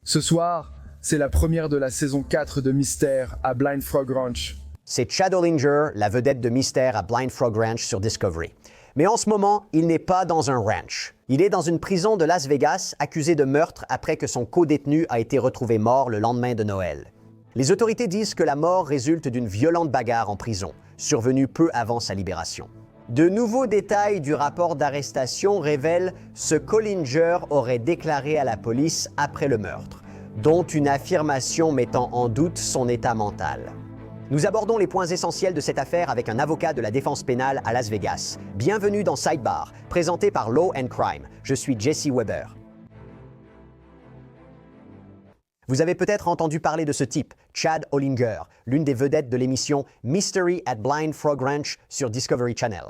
Ce soir, c'est la première de la saison 4 de Mystère à Blind Frog Ranch. C'est Chad Hollinger, la vedette de Mystère à Blind Frog Ranch sur Discovery. Mais en ce moment, il n'est pas dans un ranch. Il est dans une prison de Las Vegas, accusé de meurtre après que son co-détenu a été retrouvé mort le lendemain de Noël. Les autorités disent que la mort résulte d'une violente bagarre en prison, survenue peu avant sa libération. De nouveaux détails du rapport d'arrestation révèlent ce qu'Hollinger aurait déclaré à la police après le meurtre, dont une affirmation mettant en doute son état mental. Nous abordons les points essentiels de cette affaire avec un avocat de la défense pénale à Las Vegas. Bienvenue dans Sidebar, présenté par Law & Crime. Je suis Jesse Weber. Vous avez peut-être entendu parler de ce type, Chad Hollinger, l'une des vedettes de l'émission Mystery at Blind Frog Ranch sur Discovery Channel.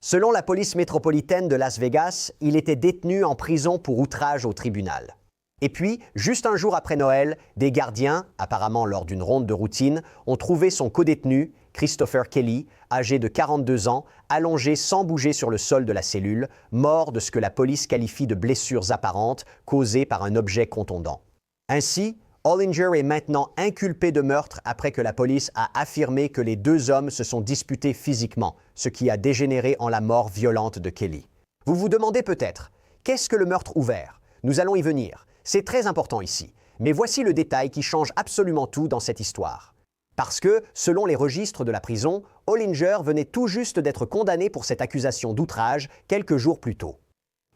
Selon la police métropolitaine de Las Vegas, il était détenu en prison pour outrage au tribunal. Et puis, juste un jour après Noël, des gardiens, apparemment lors d'une ronde de routine, ont trouvé son codétenu, Christopher Kelly, âgé de 42 ans, allongé sans bouger sur le sol de la cellule, mort de ce que la police qualifie de blessures apparentes causées par un objet contondant. Ainsi, Hollinger est maintenant inculpé de meurtre après que la police a affirmé que les deux hommes se sont disputés physiquement, ce qui a dégénéré en la mort violente de Kelly. Vous vous demandez peut-être, qu'est-ce que le meurtre ouvert? Nous allons y venir. C'est très important ici. Mais voici le détail qui change absolument tout dans cette histoire. Parce que, selon les registres de la prison, Hollinger venait tout juste d'être condamné pour cette accusation d'outrage quelques jours plus tôt.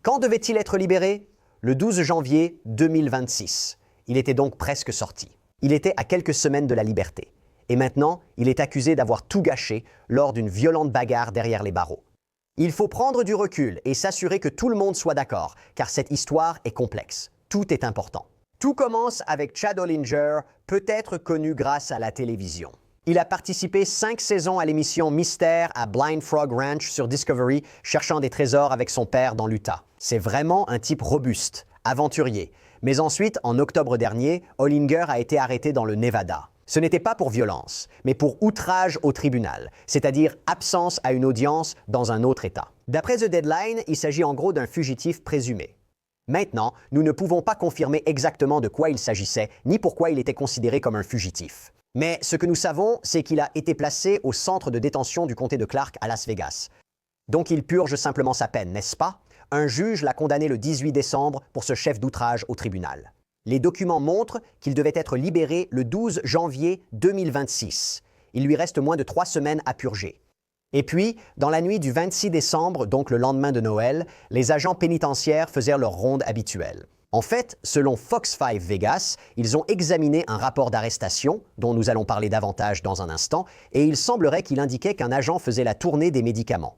Quand devait-il être libéré? Le 12 janvier 2026. Il était donc presque sorti. Il était à quelques semaines de la liberté. Et maintenant, il est accusé d'avoir tout gâché lors d'une violente bagarre derrière les barreaux. Il faut prendre du recul et s'assurer que tout le monde soit d'accord, car cette histoire est complexe. Tout est important. Tout commence avec Chad Hollinger, peut-être connu grâce à la télévision. Il a participé 5 saisons à l'émission Mystère à Blind Frog Ranch sur Discovery, cherchant des trésors avec son père dans l'Utah. C'est vraiment un type robuste, aventurier. Mais ensuite, en octobre dernier, Hollinger a été arrêté dans le Nevada. Ce n'était pas pour violence, mais pour outrage au tribunal, c'est-à-dire absence à une audience dans un autre État. D'après The Deadline, il s'agit en gros d'un fugitif présumé. Maintenant, nous ne pouvons pas confirmer exactement de quoi il s'agissait, ni pourquoi il était considéré comme un fugitif. Mais ce que nous savons, c'est qu'il a été placé au centre de détention du comté de Clark à Las Vegas. Donc il purge simplement sa peine, n'est-ce pas? Un juge l'a condamné le 18 décembre pour ce chef d'outrage au tribunal. Les documents montrent qu'il devait être libéré le 12 janvier 2026. Il lui reste moins de 3 semaines à purger. Et puis, dans la nuit du 26 décembre, donc le lendemain de Noël, les agents pénitentiaires faisaient leur ronde habituelle. En fait, selon Fox 5 Vegas, ils ont examiné un rapport d'arrestation, dont nous allons parler davantage dans un instant, et il semblerait qu'il indiquait qu'un agent faisait la tournée des médicaments.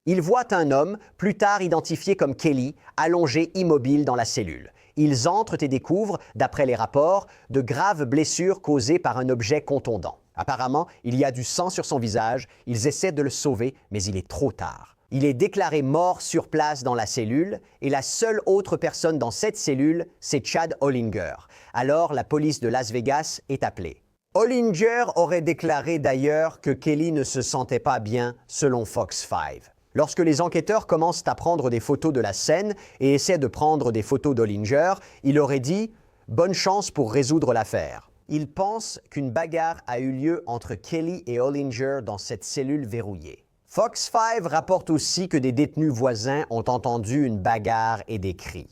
Ils voient un homme, plus tard identifié comme Kelly, allongé immobile dans la cellule. Ils entrent et découvrent, d'après les rapports, de graves blessures causées par un objet contondant. Apparemment, il y a du sang sur son visage, ils essaient de le sauver, mais il est trop tard. Il est déclaré mort sur place dans la cellule, et la seule autre personne dans cette cellule, c'est Chad Hollinger. Alors, la police de Las Vegas est appelée. Hollinger aurait déclaré d'ailleurs que Kelly ne se sentait pas bien, selon Fox 5. Lorsque les enquêteurs commencent à prendre des photos de la scène et essaient de prendre des photos d'Hollinger, il aurait dit « Bonne chance pour résoudre l'affaire ». Il pense qu'une bagarre a eu lieu entre Kelly et Hollinger dans cette cellule verrouillée. Fox 5 rapporte aussi que des détenus voisins ont entendu une bagarre et des cris.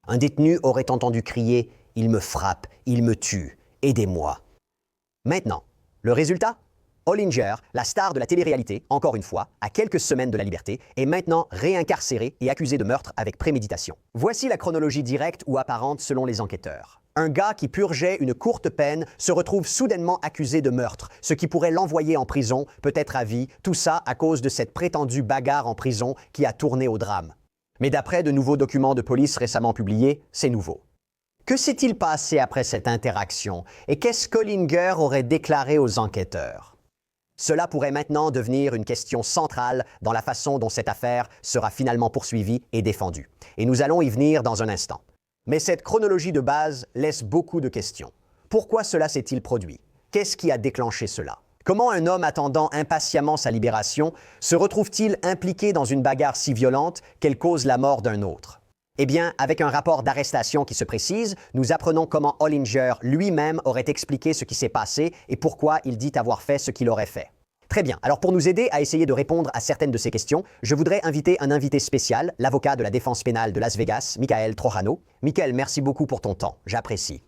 Un détenu aurait entendu crier « Il me frappe, il me tue, aidez-moi ». Maintenant, le résultat? Hollinger, la star de la télé-réalité, encore une fois, à quelques semaines de la liberté, est maintenant réincarcéré et accusé de meurtre avec préméditation. Voici la chronologie directe ou apparente selon les enquêteurs. Un gars qui purgeait une courte peine se retrouve soudainement accusé de meurtre, ce qui pourrait l'envoyer en prison, peut-être à vie, tout ça à cause de cette prétendue bagarre en prison qui a tourné au drame. Mais d'après de nouveaux documents de police récemment publiés, c'est nouveau. Que s'est-il passé après cette interaction et qu'est-ce qu'Hollinger aurait déclaré aux enquêteurs? Cela pourrait maintenant devenir une question centrale dans la façon dont cette affaire sera finalement poursuivie et défendue. Et nous allons y venir dans un instant. Mais cette chronologie de base laisse beaucoup de questions. Pourquoi cela s'est-il produit? Qu'est-ce qui a déclenché cela? Comment un homme attendant impatiemment sa libération se retrouve-t-il impliqué dans une bagarre si violente qu'elle cause la mort d'un autre? Eh bien, avec un rapport d'arrestation qui se précise, nous apprenons comment Hollinger lui-même aurait expliqué ce qui s'est passé et pourquoi il dit avoir fait ce qu'il aurait fait. Très bien. Alors pour nous aider à essayer de répondre à certaines de ces questions, je voudrais inviter un invité spécial, l'avocat de la défense pénale de Las Vegas, Michael Trojano. Michael, merci beaucoup pour ton temps. J'apprécie.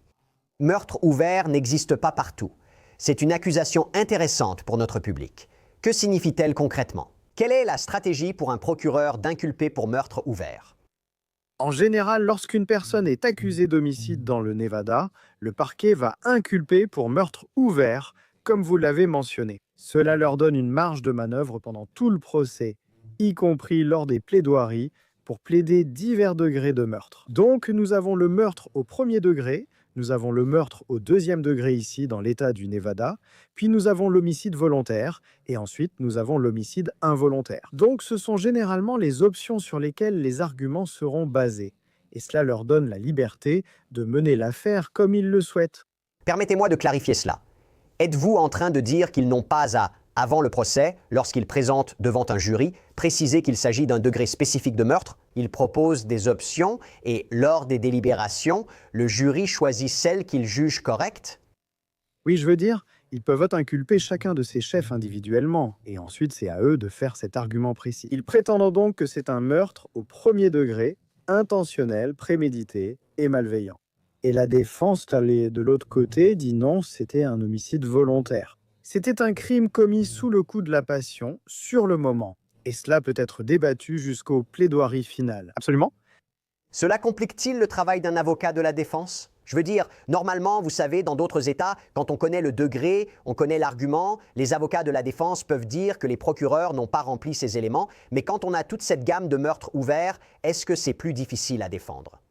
Meurtre ouvert n'existe pas partout. C'est une accusation intéressante pour notre public. Que signifie-t-elle concrètement? Quelle est la stratégie pour un procureur d'inculper pour meurtre ouvert? En général, lorsqu'une personne est accusée d'homicide dans le Nevada, le parquet va inculper pour meurtre ouvert, comme vous l'avez mentionné. Cela leur donne une marge de manœuvre pendant tout le procès, y compris lors des plaidoiries, pour plaider divers degrés de meurtre. Donc, nous avons le meurtre au premier degré, nous avons le meurtre au deuxième degré ici dans l'État du Nevada, puis nous avons l'homicide volontaire, et ensuite nous avons l'homicide involontaire. Donc ce sont généralement les options sur lesquelles les arguments seront basés, et cela leur donne la liberté de mener l'affaire comme ils le souhaitent. Permettez-moi de clarifier cela. Êtes-vous en train de dire qu'ils n'ont pas à, avant le procès, lorsqu'ils présentent devant un jury, préciser qu'il s'agit d'un degré spécifique de meurtre? Ils proposent des options et, lors des délibérations, le jury choisit celle qu'il juge correcte? Oui, je veux dire, ils peuvent inculper chacun de ces chefs individuellement, et ensuite c'est à eux de faire cet argument précis. Ils prétendent donc que c'est un meurtre au premier degré, intentionnel, prémédité et malveillant. Et la défense, de l'autre côté, dit non, c'était un homicide volontaire. C'était un crime commis sous le coup de la passion, sur le moment. Et cela peut être débattu jusqu'au plaidoirie finale. Absolument. Cela complique-t-il le travail d'un avocat de la défense? Je veux dire, normalement, vous savez, dans d'autres États, quand on connaît le degré, on connaît l'argument, les avocats de la défense peuvent dire que les procureurs n'ont pas rempli ces éléments, mais quand on a toute cette gamme de meurtres ouverts, est-ce que c'est plus difficile à défendre?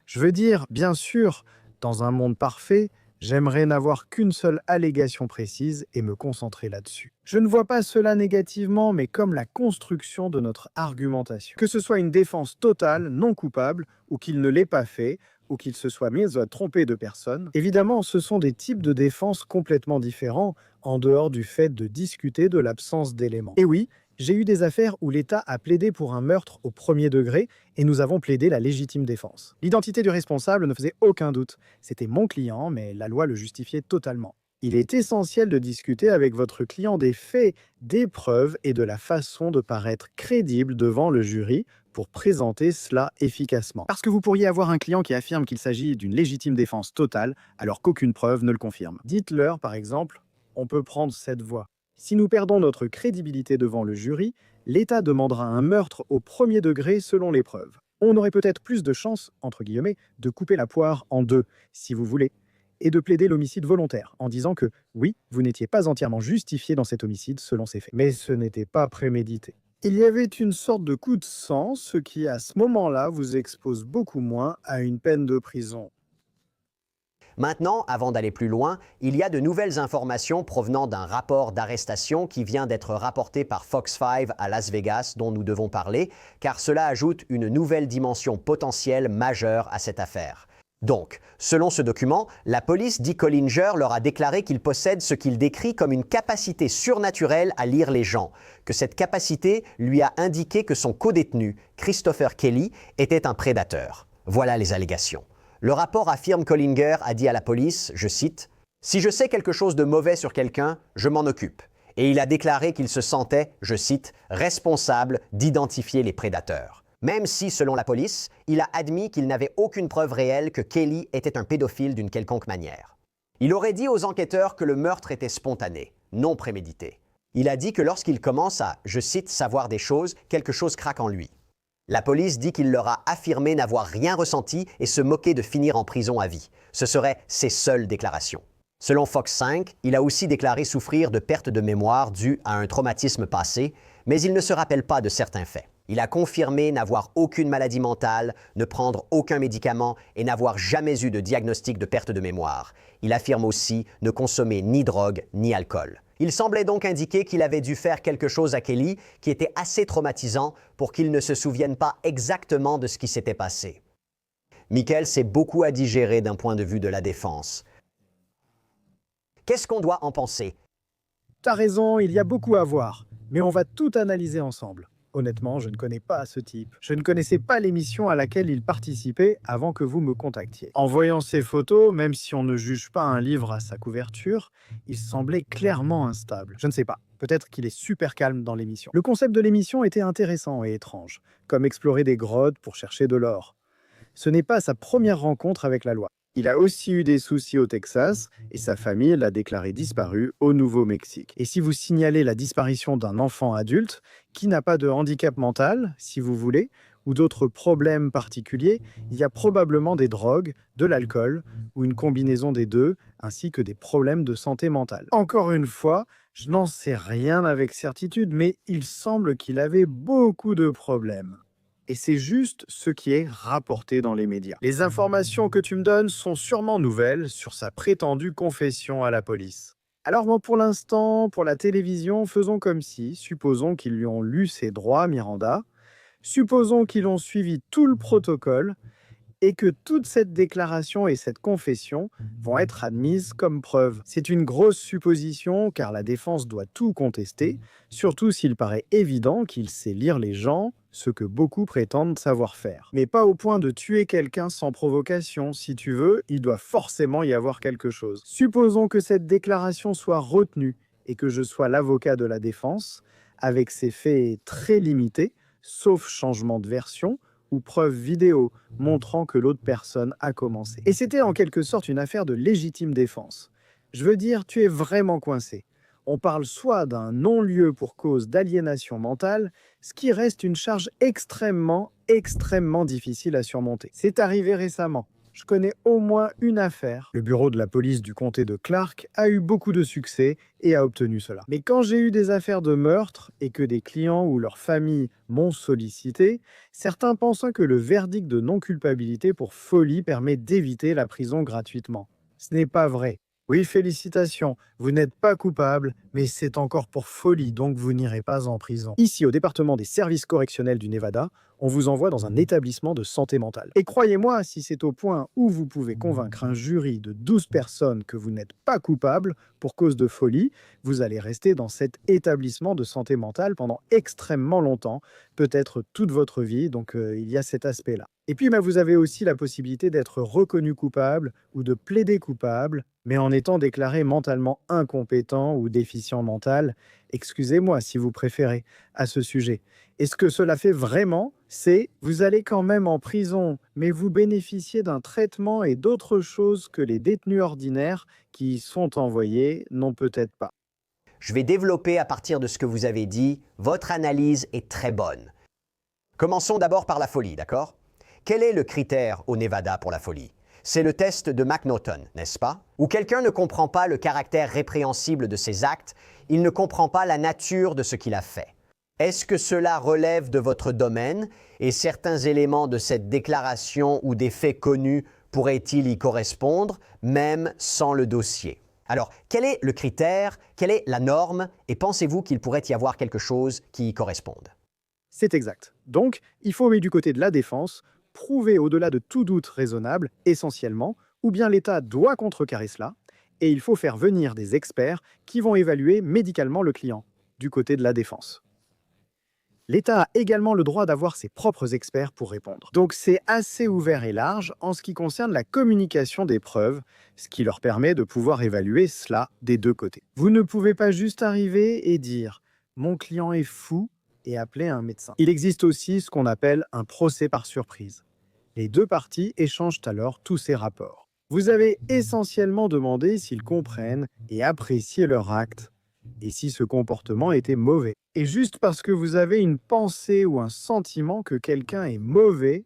Je veux dire, bien sûr, dans un monde parfait, j'aimerais n'avoir qu'une seule allégation précise et me concentrer là-dessus. Je ne vois pas cela négativement, mais comme la construction de notre argumentation. Que ce soit une défense totale, non coupable, ou qu'il ne l'ait pas fait, ou qu'il se soit mis à tromper de personne. Évidemment, ce sont des types de défense complètement différents, en dehors du fait de discuter de l'absence d'éléments. Et oui, j'ai eu des affaires où l'État a plaidé pour un meurtre au premier degré et nous avons plaidé la légitime défense. L'identité du responsable ne faisait aucun doute. C'était mon client, mais la loi le justifiait totalement. Il est essentiel de discuter avec votre client des faits, des preuves et de la façon de paraître crédible devant le jury pour présenter cela efficacement. Parce que vous pourriez avoir un client qui affirme qu'il s'agit d'une légitime défense totale alors qu'aucune preuve ne le confirme. Dites-leur, par exemple, on peut prendre cette voie. Si nous perdons notre crédibilité devant le jury, l'État demandera un meurtre au premier degré selon les preuves. On aurait peut-être plus de chances, entre guillemets, de couper la poire en deux, si vous voulez, et de plaider l'homicide volontaire, en disant que, oui, vous n'étiez pas entièrement justifié dans cet homicide selon ces faits. Mais ce n'était pas prémédité. Il y avait une sorte de coup de sang, ce qui, à ce moment-là, vous expose beaucoup moins à une peine de prison. Maintenant, avant d'aller plus loin, il y a de nouvelles informations provenant d'un rapport d'arrestation qui vient d'être rapporté par Fox 5 à Las Vegas dont nous devons parler, car cela ajoute une nouvelle dimension potentielle majeure à cette affaire. Donc, selon ce document, la police dit qu'Hollinger leur a déclaré qu'il possède ce qu'il décrit comme une capacité surnaturelle à lire les gens, que cette capacité lui a indiqué que son codétenu, Christopher Kelly, était un prédateur. Voilà les allégations. Le rapport affirme qu'Hollinger a dit à la police, je cite, « Si je sais quelque chose de mauvais sur quelqu'un, je m'en occupe. » Et il a déclaré qu'il se sentait, je cite, « responsable d'identifier les prédateurs. » Même si, selon la police, il a admis qu'il n'avait aucune preuve réelle que Kelly était un pédophile d'une quelconque manière. Il aurait dit aux enquêteurs que le meurtre était spontané, non prémédité. Il a dit que lorsqu'il commence à, je cite, « savoir des choses », quelque chose craque en lui. La police dit qu'il leur a affirmé n'avoir rien ressenti et se moquer de finir en prison à vie. Ce seraient ses seules déclarations. Selon Fox 5, il a aussi déclaré souffrir de perte de mémoire due à un traumatisme passé, mais il ne se rappelle pas de certains faits. Il a confirmé n'avoir aucune maladie mentale, ne prendre aucun médicament et n'avoir jamais eu de diagnostic de perte de mémoire. Il affirme aussi ne consommer ni drogue ni alcool. Il semblait donc indiquer qu'il avait dû faire quelque chose à Kelly qui était assez traumatisant pour qu'il ne se souvienne pas exactement de ce qui s'était passé. Michael, c'est beaucoup à digérer d'un point de vue de la défense. Qu'est-ce qu'on doit en penser? T'as raison, il y a beaucoup à voir, mais on va tout analyser ensemble. Honnêtement, je ne connais pas ce type. Je ne connaissais pas l'émission à laquelle il participait avant que vous me contactiez. En voyant ces photos, même si on ne juge pas un livre à sa couverture, il semblait clairement instable. Je ne sais pas. Peut-être qu'il est super calme dans l'émission. Le concept de l'émission était intéressant et étrange, comme explorer des grottes pour chercher de l'or. Ce n'est pas sa première rencontre avec la loi. Il a aussi eu des soucis au Texas et sa famille l'a déclaré disparu au Nouveau-Mexique. Et si vous signalez la disparition d'un enfant adulte qui n'a pas de handicap mental, si vous voulez, ou d'autres problèmes particuliers, il y a probablement des drogues, de l'alcool ou une combinaison des deux, ainsi que des problèmes de santé mentale. Encore une fois, je n'en sais rien avec certitude, mais il semble qu'il avait beaucoup de problèmes. Et c'est juste ce qui est rapporté dans les médias. Les informations que tu me donnes sont sûrement nouvelles sur sa prétendue confession à la police. Alors moi, pour l'instant, pour la télévision, faisons comme si, supposons qu'ils lui ont lu ses droits, Miranda, supposons qu'ils ont suivi tout le protocole, et que toute cette déclaration et cette confession vont être admises comme preuve. C'est une grosse supposition car la défense doit tout contester, surtout s'il paraît évident qu'il sait lire les gens, ce que beaucoup prétendent savoir faire. Mais pas au point de tuer quelqu'un sans provocation, si tu veux, il doit forcément y avoir quelque chose. Supposons que cette déclaration soit retenue et que je sois l'avocat de la défense, avec ses faits très limités, sauf changement de version, ou preuve vidéo montrant que l'autre personne a commencé. Et c'était en quelque sorte une affaire de légitime défense. Je veux dire, tu es vraiment coincé. On parle soit d'un non-lieu pour cause d'aliénation mentale, ce qui reste une charge extrêmement difficile à surmonter. C'est arrivé récemment. Je connais au moins une affaire. Le bureau de la police du comté de Clark a eu beaucoup de succès et a obtenu cela. Mais quand j'ai eu des affaires de meurtre et que des clients ou leurs familles m'ont sollicité, certains pensent que le verdict de non-culpabilité pour folie permet d'éviter la prison gratuitement. Ce n'est pas vrai. Oui, félicitations, vous n'êtes pas coupable, mais c'est encore pour folie, donc vous n'irez pas en prison. Ici, au département des services correctionnels du Nevada, on vous envoie dans un établissement de santé mentale. Et croyez-moi, si c'est au point où vous pouvez convaincre un jury de 12 personnes que vous n'êtes pas coupable pour cause de folie, vous allez rester dans cet établissement de santé mentale pendant extrêmement longtemps, peut-être toute votre vie, donc il y a cet aspect-là. Et puis, vous avez aussi la possibilité d'être reconnu coupable ou de plaider coupable, mais en étant déclaré mentalement incompétent ou déficient mental, excusez-moi si vous préférez, à ce sujet. Et ce que cela fait vraiment, c'est vous allez quand même en prison, mais vous bénéficiez d'un traitement et d'autres choses que les détenus ordinaires qui y sont envoyés n'ont peut-être pas. Je vais développer à partir de ce que vous avez dit. Votre analyse est très bonne. Commençons d'abord par la folie, d'accord? Quel est le critère au Nevada pour la folie? C'est le test de McNaughton, n'est-ce pas? Où quelqu'un ne comprend pas le caractère répréhensible de ses actes, il ne comprend pas la nature de ce qu'il a fait. Est-ce que cela relève de votre domaine et certains éléments de cette déclaration ou des faits connus pourraient-ils y correspondre, même sans le dossier? Alors, quel est le critère, quelle est la norme et pensez-vous qu'il pourrait y avoir quelque chose qui y corresponde? C'est exact. Donc, il faut, mais du côté de la défense, prouver au-delà de tout doute raisonnable, essentiellement, ou bien l'État doit contrecarrer cela, et il faut faire venir des experts qui vont évaluer médicalement le client, du côté de la défense. L'État a également le droit d'avoir ses propres experts pour répondre. Donc c'est assez ouvert et large en ce qui concerne la communication des preuves, ce qui leur permet de pouvoir évaluer cela des deux côtés. Vous ne pouvez pas juste arriver et dire « mon client est fou » et appeler un médecin. Il existe aussi ce qu'on appelle un procès par surprise. Les deux parties échangent alors tous ces rapports. Vous avez essentiellement demandé s'ils comprennent et apprécient leur acte, et si ce comportement était mauvais. Et juste parce que vous avez une pensée ou un sentiment que quelqu'un est mauvais,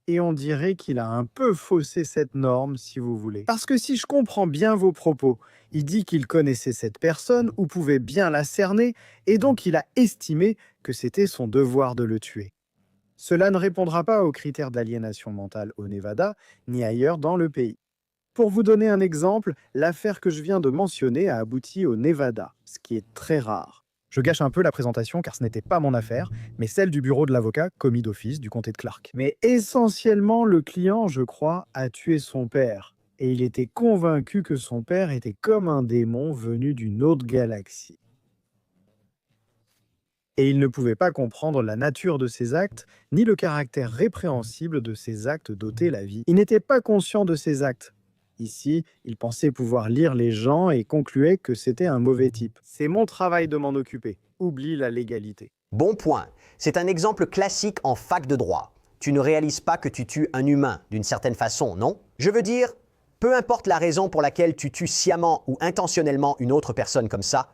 et on dirait qu'il a un peu faussé cette norme, si vous voulez. Parce que si je comprends bien vos propos, il dit qu'il connaissait cette personne ou pouvait bien la cerner, et donc il a estimé que c'était son devoir de le tuer. Cela ne répondra pas aux critères d'aliénation mentale au Nevada, ni ailleurs dans le pays. Pour vous donner un exemple, l'affaire que je viens de mentionner a abouti au Nevada, ce qui est très rare. Je gâche un peu la présentation car ce n'était pas mon affaire, mais celle du bureau de l'avocat, commis d'office du comté de Clark. Mais essentiellement, le client, je crois, a tué son père. Et il était convaincu que son père était comme un démon venu d'une autre galaxie. Et il ne pouvait pas comprendre la nature de ces actes, ni le caractère répréhensible de ces actes d'ôter la vie. Il n'était pas conscient de ces actes. Ici, il pensait pouvoir lire les gens et concluait que c'était un mauvais type. C'est mon travail de m'en occuper. Oublie la légalité. Bon point. C'est un exemple classique en fac de droit. Tu ne réalises pas que tu tues un humain d'une certaine façon, non? Je veux dire, peu importe la raison pour laquelle tu tues sciemment ou intentionnellement une autre personne comme ça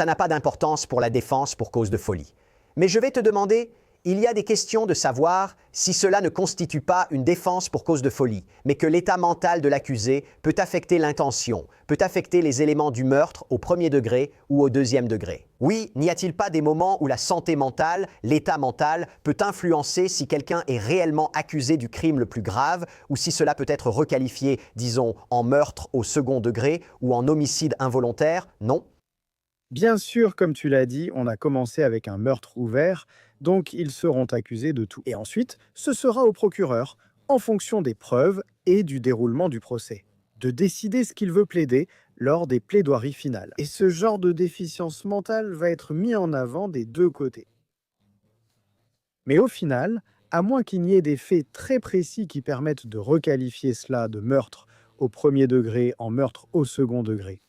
n'a pas d'importance pour la défense pour cause de folie. Mais je vais te demander, il y a des questions de savoir si cela ne constitue pas une défense pour cause de folie, mais que l'état mental de l'accusé peut affecter l'intention, peut affecter les éléments du meurtre au premier degré ou au deuxième degré. Oui, n'y a-t-il pas des moments où la santé mentale, l'état mental, peut influencer si quelqu'un est réellement accusé du crime le plus grave ou si cela peut être requalifié, disons, en meurtre au second degré ou en homicide involontaire? Non? Bien sûr, comme tu l'as dit, on a commencé avec un meurtre ouvert, donc ils seront accusés de tout. Et ensuite, ce sera au procureur, en fonction des preuves et du déroulement du procès, de décider ce qu'il veut plaider lors des plaidoiries finales. Et ce genre de déficience mentale va être mis en avant des deux côtés. Mais au final, à moins qu'il n'y ait des faits très précis qui permettent de requalifier cela de meurtre au premier degré en meurtre au second degré,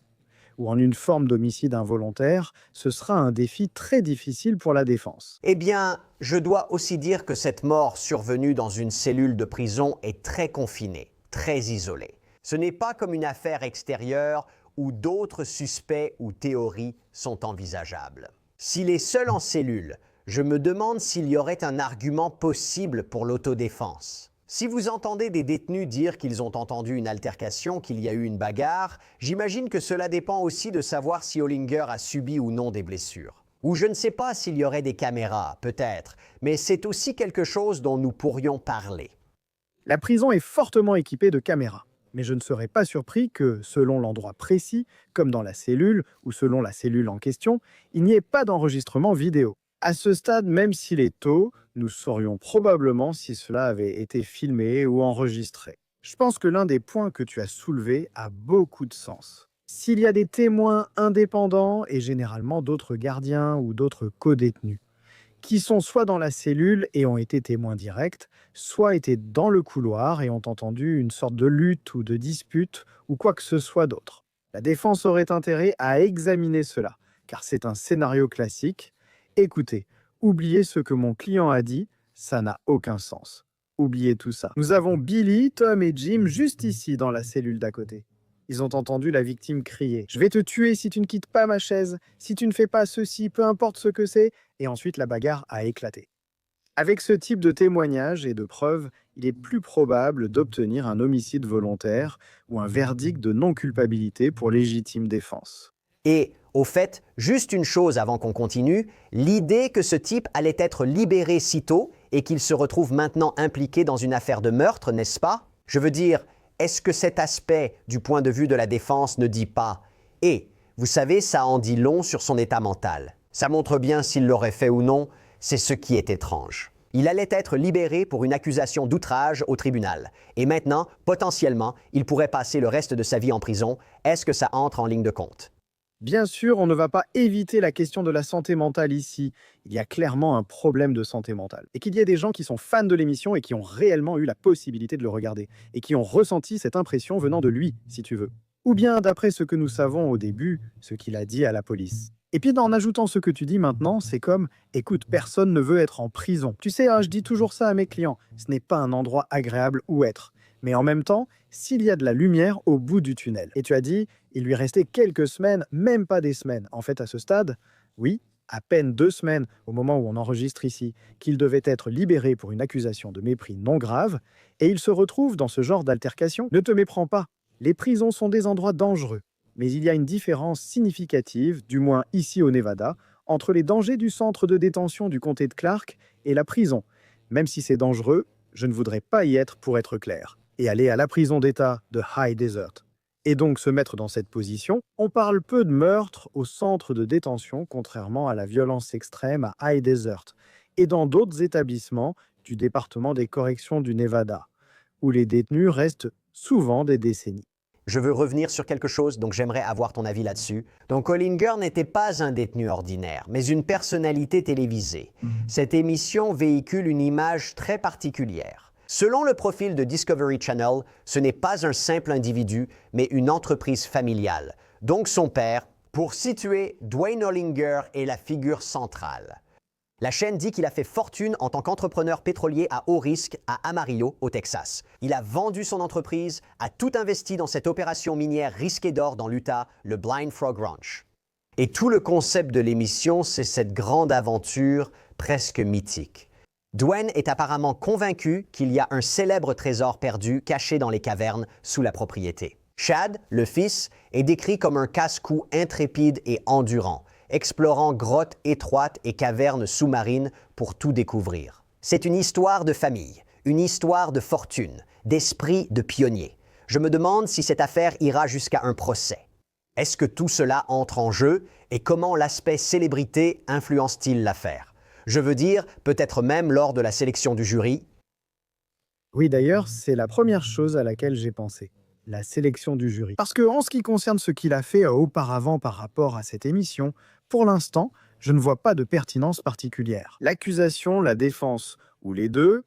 ou en une forme d'homicide involontaire, ce sera un défi très difficile pour la défense. Eh bien, je dois aussi dire que cette mort survenue dans une cellule de prison est très confinée, très isolée. Ce n'est pas comme une affaire extérieure où d'autres suspects ou théories sont envisageables. S'il est seul en cellule, je me demande s'il y aurait un argument possible pour l'autodéfense. Si vous entendez des détenus dire qu'ils ont entendu une altercation, qu'il y a eu une bagarre, j'imagine que cela dépend aussi de savoir si Hollinger a subi ou non des blessures. Ou je ne sais pas s'il y aurait des caméras, peut-être, mais c'est aussi quelque chose dont nous pourrions parler. La prison est fortement équipée de caméras, mais je ne serais pas surpris que, selon l'endroit précis, comme dans la cellule ou selon la cellule en question, il n'y ait pas d'enregistrement vidéo. À ce stade, même s'il est tôt, nous saurions probablement si cela avait été filmé ou enregistré. Je pense que l'un des points que tu as soulevés a beaucoup de sens. S'il y a des témoins indépendants et généralement d'autres gardiens ou d'autres codétenus, qui sont soit dans la cellule et ont été témoins directs, soit étaient dans le couloir et ont entendu une sorte de lutte ou de dispute ou quoi que ce soit d'autre. La défense aurait intérêt à examiner cela, car c'est un scénario classique. Écoutez, oubliez ce que mon client a dit, ça n'a aucun sens. Oubliez tout ça. Nous avons Billy, Tom et Jim juste ici dans la cellule d'à côté. Ils ont entendu la victime crier « Je vais te tuer si tu ne quittes pas ma chaise, si tu ne fais pas ceci, peu importe ce que c'est », et ensuite la bagarre a éclaté. Avec ce type de témoignage et de preuves, il est plus probable d'obtenir un homicide volontaire ou un verdict de non-culpabilité pour légitime défense. Et, au fait, juste une chose avant qu'on continue, l'idée que ce type allait être libéré si tôt et qu'il se retrouve maintenant impliqué dans une affaire de meurtre, n'est-ce pas? Je veux dire, est-ce que cet aspect, du point de vue de la défense, ne dit pas « Et, vous savez, ça en dit long sur son état mental. Ça montre bien s'il l'aurait fait ou non, c'est ce qui est étrange. » Il allait être libéré pour une accusation d'outrage au tribunal. Et maintenant, potentiellement, il pourrait passer le reste de sa vie en prison. Est-ce que ça entre en ligne de compte? Bien sûr, on ne va pas éviter la question de la santé mentale ici. Il y a clairement un problème de santé mentale. Et qu'il y ait des gens qui sont fans de l'émission et qui ont réellement eu la possibilité de le regarder. Et qui ont ressenti cette impression venant de lui, si tu veux. Ou bien, d'après ce que nous savons au début, ce qu'il a dit à la police. Et puis, en ajoutant ce que tu dis maintenant, c'est comme « Écoute, personne ne veut être en prison. » Tu sais, je dis toujours ça à mes clients. Ce n'est pas un endroit agréable où être. Mais en même temps, s'il y a de la lumière au bout du tunnel. Et tu as dit, il lui restait quelques semaines, même pas des semaines. En fait, à ce stade, oui, à peine 2 semaines au moment où on enregistre ici, qu'il devait être libéré pour une accusation de mépris non grave, et il se retrouve dans ce genre d'altercation. Ne te méprends pas. Les prisons sont des endroits dangereux. Mais il y a une différence significative, du moins ici au Nevada, entre les dangers du centre de détention du comté de Clark et la prison. Même si c'est dangereux, je ne voudrais pas y être pour être clair. Et aller à la prison d'État de High Desert. Et donc se mettre dans cette position, on parle peu de meurtre au centre de détention, contrairement à la violence extrême à High Desert, et dans d'autres établissements du département des corrections du Nevada, où les détenus restent souvent des décennies. Je veux revenir sur quelque chose, donc j'aimerais avoir ton avis là-dessus. Donc Hollinger n'était pas un détenu ordinaire, mais une personnalité télévisée. Cette émission véhicule une image très particulière. Selon le profil de Discovery Channel, ce n'est pas un simple individu, mais une entreprise familiale. Donc son père, pour situer, Dwayne Hollinger est la figure centrale. La chaîne dit qu'il a fait fortune en tant qu'entrepreneur pétrolier à haut risque à Amarillo, au Texas. Il a vendu son entreprise, a tout investi dans cette opération minière risquée d'or dans l'Utah, le Blind Frog Ranch. Et tout le concept de l'émission, c'est cette grande aventure presque mythique. Dwayne est apparemment convaincu qu'il y a un célèbre trésor perdu caché dans les cavernes sous la propriété. Chad, le fils, est décrit comme un casse-cou intrépide et endurant, explorant grottes étroites et cavernes sous-marines pour tout découvrir. C'est une histoire de famille, une histoire de fortune, d'esprit de pionnier. Je me demande si cette affaire ira jusqu'à un procès. Est-ce que tout cela entre en jeu et comment l'aspect célébrité influence-t-il l'affaire? Je veux dire, peut-être même lors de la sélection du jury. Oui, d'ailleurs, c'est la première chose à laquelle j'ai pensé. La sélection du jury. Parce que en ce qui concerne ce qu'il a fait auparavant par rapport à cette émission, pour l'instant, je ne vois pas de pertinence particulière. L'accusation, la défense, ou les deux,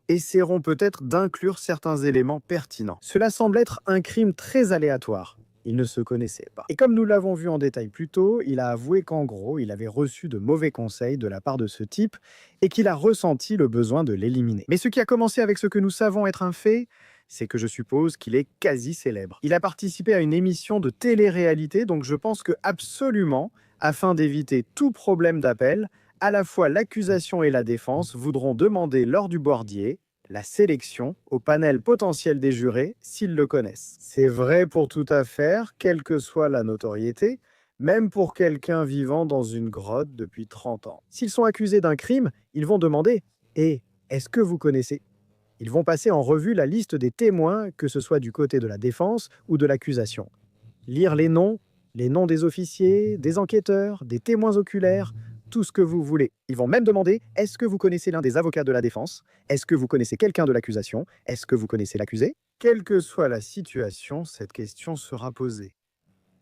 essaieront peut-être d'inclure certains éléments pertinents. Cela semble être un crime très aléatoire. Il ne se connaissait pas. Et comme nous l'avons vu en détail plus tôt, il a avoué qu'en gros, il avait reçu de mauvais conseils de la part de ce type et qu'il a ressenti le besoin de l'éliminer. Mais ce qui a commencé avec ce que nous savons être un fait, c'est que je suppose qu'il est quasi célèbre. Il a participé à une émission de télé-réalité, donc je pense que absolument, afin d'éviter tout problème d'appel, à la fois l'accusation et la défense voudront demander lors du bordier la sélection au panel potentiel des jurés s'ils le connaissent. C'est vrai pour toute affaire, quelle que soit la notoriété, même pour quelqu'un vivant dans une grotte depuis 30 ans. S'ils sont accusés d'un crime, ils vont demander « Et est-ce que vous connaissez ?» Ils vont passer en revue la liste des témoins, que ce soit du côté de la défense ou de l'accusation. Lire les noms des officiers, des enquêteurs, des témoins oculaires, tout ce que vous voulez. Ils vont même demander « Est-ce que vous connaissez l'un des avocats de la défense? Est-ce que vous connaissez quelqu'un de l'accusation? Est-ce que vous connaissez l'accusé ?» Quelle que soit la situation, cette question sera posée.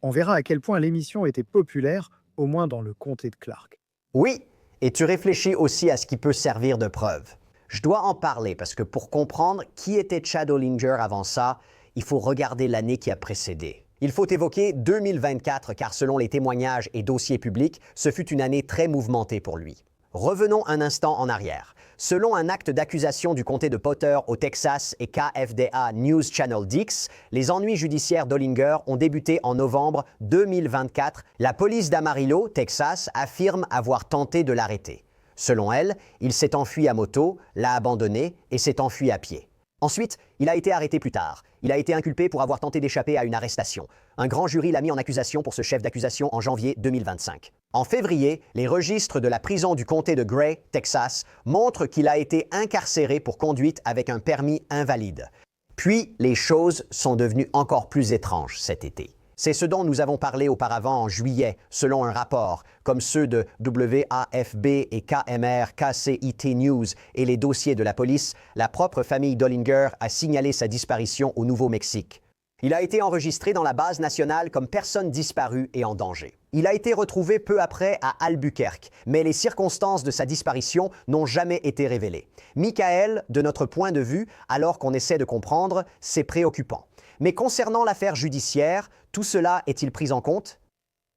On verra à quel point l'émission était populaire, au moins dans le comté de Clark. Oui, et tu réfléchis aussi à ce qui peut servir de preuve. Je dois en parler parce que pour comprendre qui était Chad Hollinger avant ça, il faut regarder l'année qui a précédé. Il faut évoquer 2024 car selon les témoignages et dossiers publics, ce fut une année très mouvementée pour lui. Revenons un instant en arrière. Selon un acte d'accusation du comté de Potter au Texas et KFDA News Channel Dix, les ennuis judiciaires d'Hollinger ont débuté en novembre 2024. La police d'Amarillo, Texas, affirme avoir tenté de l'arrêter. Selon elle, il s'est enfui à moto, l'a abandonné et s'est enfui à pied. Ensuite, il a été arrêté plus tard. Il a été inculpé pour avoir tenté d'échapper à une arrestation. Un grand jury l'a mis en accusation pour ce chef d'accusation en janvier 2025. En février, les registres de la prison du comté de Gray, Texas, montrent qu'il a été incarcéré pour conduite avec un permis invalide. Puis, les choses sont devenues encore plus étranges cet été. C'est ce dont nous avons parlé auparavant en juillet, selon un rapport, comme ceux de WAFB et KMR, KCIT News et les dossiers de la police. La propre famille d'Hollinger a signalé sa disparition au Nouveau-Mexique. Il a été enregistré dans la base nationale comme personne disparue et en danger. Il a été retrouvé peu après à Albuquerque, mais les circonstances de sa disparition n'ont jamais été révélées. Michael, de notre point de vue, alors qu'on essaie de comprendre, c'est préoccupant. Mais concernant l'affaire judiciaire, tout cela est-il pris en compte?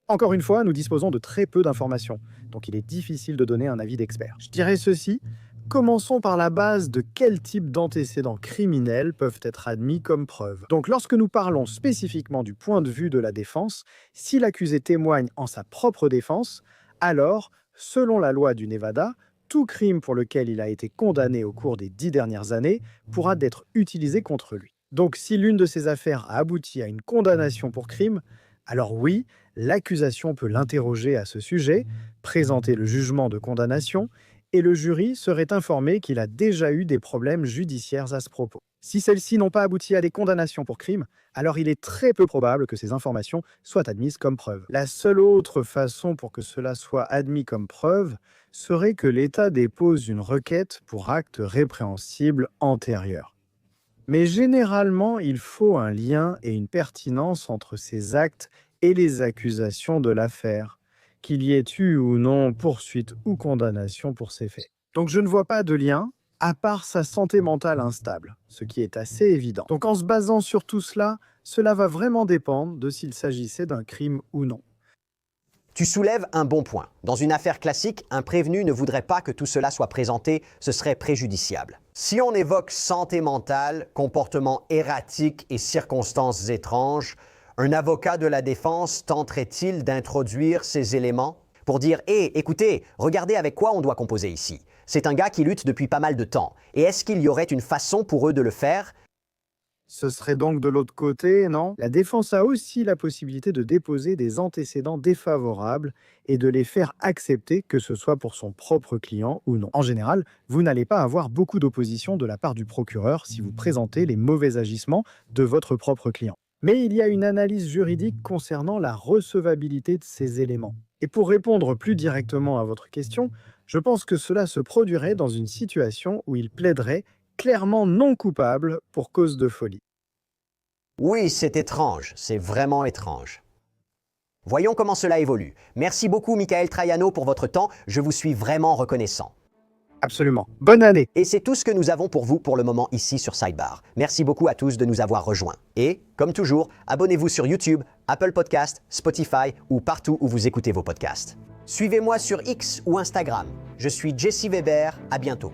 Encore une fois, nous disposons de très peu d'informations, donc il est difficile de donner un avis d'expert. Je dirais ceci, commençons par la base de quel type d'antécédents criminels peuvent être admis comme preuve. Donc lorsque nous parlons spécifiquement du point de vue de la défense, si l'accusé témoigne en sa propre défense, alors, selon la loi du Nevada, tout crime pour lequel il a été condamné au cours des 10 dernières années pourra être utilisé contre lui. Donc si l'une de ces affaires a abouti à une condamnation pour crime, alors oui, l'accusation peut l'interroger à ce sujet, présenter le jugement de condamnation, et le jury serait informé qu'il a déjà eu des problèmes judiciaires à ce propos. Si celles-ci n'ont pas abouti à des condamnations pour crime, alors il est très peu probable que ces informations soient admises comme preuve. La seule autre façon pour que cela soit admis comme preuve serait que l'État dépose une requête pour acte répréhensible antérieur. Mais généralement, il faut un lien et une pertinence entre ces actes et les accusations de l'affaire, qu'il y ait eu ou non poursuite ou condamnation pour ces faits. Donc je ne vois pas de lien, à part sa santé mentale instable, ce qui est assez évident. Donc en se basant sur tout cela, cela va vraiment dépendre de s'il s'agissait d'un crime ou non. Tu soulèves un bon point. Dans une affaire classique, un prévenu ne voudrait pas que tout cela soit présenté, ce serait préjudiciable. Si on évoque santé mentale, comportement erratique et circonstances étranges, un avocat de la défense tenterait-il d'introduire ces éléments pour dire « Hé, écoutez, regardez avec quoi on doit composer ici. C'est un gars qui lutte depuis pas mal de temps. Et est-ce qu'il y aurait une façon pour eux de le faire ?» Ce serait donc de l'autre côté, non? La défense a aussi la possibilité de déposer des antécédents défavorables et de les faire accepter, que ce soit pour son propre client ou non. En général, vous n'allez pas avoir beaucoup d'opposition de la part du procureur si vous présentez les mauvais agissements de votre propre client. Mais il y a une analyse juridique concernant la recevabilité de ces éléments. Et pour répondre plus directement à votre question, je pense que cela se produirait dans une situation où il plaiderait clairement non coupable pour cause de folie. Oui, c'est étrange, c'est vraiment étrange. Voyons comment cela évolue. Merci beaucoup, Michael Traiano, pour votre temps. Je vous suis vraiment reconnaissant. Absolument. Bonne année! Et c'est tout ce que nous avons pour vous pour le moment ici sur Sidebar. Merci beaucoup à tous de nous avoir rejoints. Et, comme toujours, abonnez-vous sur YouTube, Apple Podcasts, Spotify ou partout où vous écoutez vos podcasts. Suivez-moi sur X ou Instagram. Je suis Jesse Weber. À bientôt.